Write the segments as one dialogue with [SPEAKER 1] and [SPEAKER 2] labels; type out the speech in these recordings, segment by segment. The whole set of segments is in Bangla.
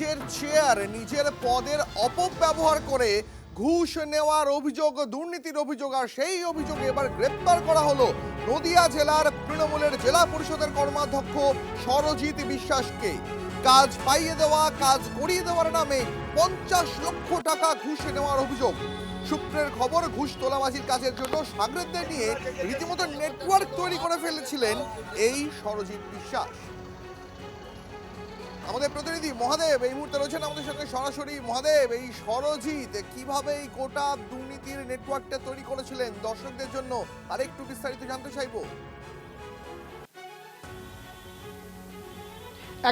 [SPEAKER 1] নিজের চেয়ার নিজের পদের অপব্যবহার করে ঘুষ নেওয়ার অভিযোগ, দুর্নীতির অভিযোগ, আর সেই অভিযোগে এবার গ্রেপ্তার করা হলো নদিয়া জেলার তৃণমূলের জেলা পরিষদের কর্মাধ্যক্ষ সরজিৎ বিশ্বাসকে। কাজ পাইয়ে দেওয়া, কাজ করিয়ে দেওয়ার নামে 50 লক্ষ টাকা ঘুষ নেওয়ার অভিযোগ। সূত্রের খবর, ঘুষ তোলাবাজির কাজের জন্য সাগরেদদের নিয়ে রীতিমতো নেটওয়ার্ক তৈরি করে ফেলেছিলেন এই সরজিৎ বিশ্বাস। আমাদের প্রতিনিধি মহাদেব এই মুহূর্তে রয়েছেন আমাদের সঙ্গে সরাসরি। মহাদেব, এই সরজিৎ কিভাবে এই গোটা দুর্নীতির নেটওয়ার্কটা তৈরি করেছিলেন দর্শকদের জন্য আরেকটু বিস্তারিত জানতে চাইবো।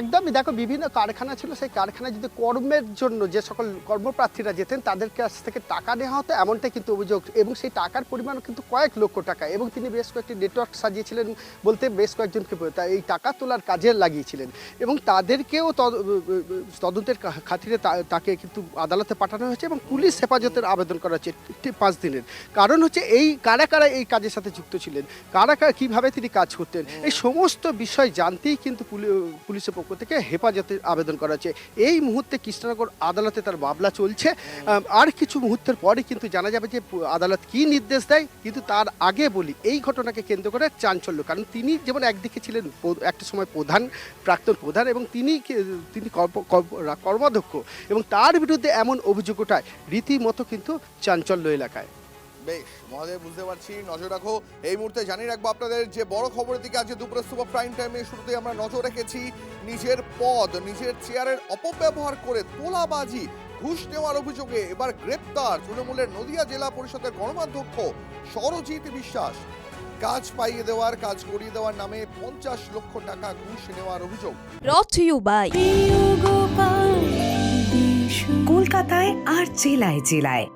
[SPEAKER 2] একদমই, দেখো বিভিন্ন কারখানা ছিল, সেই কারখানায় যদি কর্মের জন্য যে সকল কর্মপ্রার্থীরা যেতেন তাদের কাছ থেকে টাকা নেওয়া হতো, এমনটাই কিন্তু অভিযোগ। এবং সেই টাকার পরিমাণও কিন্তু কয়েক লক্ষ টাকা, এবং তিনি বেশ কয়েকটি নেটওয়ার্ক সাজিয়েছিলেন বলতে বেশ কয়েকজনকে এই টাকা তোলার কাজে লাগিয়েছিলেন। এবং তাদেরকেও তদন্তের খাতিরে তাকে কিন্তু আদালতে পাঠানো হয়েছে এবং পুলিশ হেফাজতের আবেদন করা হচ্ছে 5 দিনের। কারণ হচ্ছে এই কারা কারা এই কাজের সাথে যুক্ত ছিলেন, কারা কারা কীভাবে তিনি কাজ করতেন, এই সমস্ত বিষয় জানতেই কিন্তু পুলিশের পক্ষ থেকে হেফাজতের আবেদন করা হচ্ছে। এই মুহূর্তে কৃষ্ণনগর আদালতে তার মামলা চলছে। আর কিছু মুহূর্তের পরে কিন্তু জানা যাবে যে আদালত কি নির্দেশ দেয়। কিন্তু তার আগে বলি, এই ঘটনাকে কেন্দ্র করে চাঞ্চল্য, কারণ তিনি যেমন একদিকে ছিলেন একটা সময় প্রাক্তন প্রধান, এবং তিনি কর্মাধ্যক্ষ, এবং তার বিরুদ্ধে এমন অভিযোগ ওঠায় রীতিমতো কিন্তু চাঞ্চল্য এলাকায়।
[SPEAKER 1] বেশ মহাদেব, বুঝতে পারছি, নজর রাখো। এই মুহূর্তে জানিয়ে রাখবো আপনাদের যে বড় খবরের দিকে আজকে দুপুরে সুপার প্রাইম টাইমে শুরুতেই আমরা নজর রেখেছি। নিজের পদ নিজের চেয়ারের অপব্যবহার করে তোলাবাজি, ঘুষ নেওয়ার অভিযোগে এবার গ্রেপ্তার তৃণমূলের নদিয়া জেলা পরিষদের কর্মাধ্যক্ষ সরজিৎ বিশ্বাস। কাজ পাইয়ে দেওয়ার, কাজ করিয়ে দেওয়ার নামে 50 লক্ষ টাকা ঘুষ নেওয়ার অভিযোগ।
[SPEAKER 3] Brought to you by
[SPEAKER 4] কলকাতায় আর জেলায় জেলায়